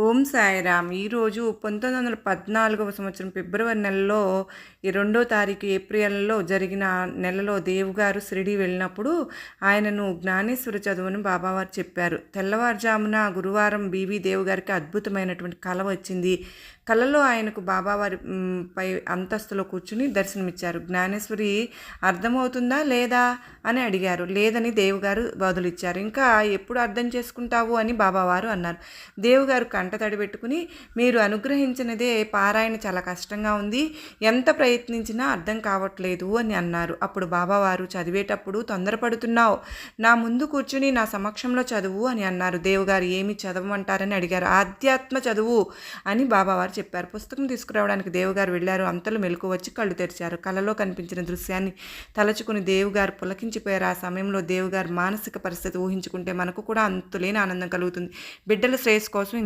ఓం సాయిరామ్. ఈరోజు 1914వ సంవత్సరం ఫిబ్రవరి నెలలో 2వ తారీఖు ఏప్రిల్లో జరిగిన నెలలో దేవుగారు షిరిడీ వెళ్ళినప్పుడు ఆయనను జ్ఞానేశ్వర చదువుని బాబావారు చెప్పారు. తెల్లవారుజామున గురువారం బీవీ దేవుగారికి అద్భుతమైనటువంటి కల వచ్చింది. కలలో ఆయనకు బాబావారి పై అంతస్తులో కూర్చుని దర్శనమిచ్చారు. జ్ఞానేశ్వరి అర్థమవుతుందా లేదా అని అడిగారు. లేదని దేవుగారు బదులిచ్చారు. ఇంకా ఎప్పుడు అర్థం చేసుకుంటావు అని బాబావారు అన్నారు. దేవుగారు కంట తడి పెట్టుకుని, మీరు అనుగ్రహించినదే పారాయణ చాలా కష్టంగా ఉంది, ఎంత ప్రయత్నించినా అర్థం కావట్లేదు అని అన్నారు. అప్పుడు బాబావారు, చదివేటప్పుడు తొందరపడుతున్నావు, నా ముందు కూర్చుని నా సమక్షంలో చదువు అని అన్నారు. దేవుగారు ఏమి చదవమంటారని అడిగారు. ఆధ్యాత్మ చదువు అని బాబావారు చెప్పారు. పుస్తకం తీసుకురావడానికి దేవుగారు వెళ్ళారు. అంతలో మెలకు వచ్చి కళ్ళు తెరిచారు. కలలో కనిపించిన దృశ్యాన్ని తలచుకుని దేవుగారు పులకించిపోయారు. ఆ సమయంలో దేవుగారు మానసిక పరిస్థితి ఊహించుకుంటే మనకు కూడా అంతులేని ఆనందం కలుగుతుంది. బిడ్డల శ్రేయస్సు కోసం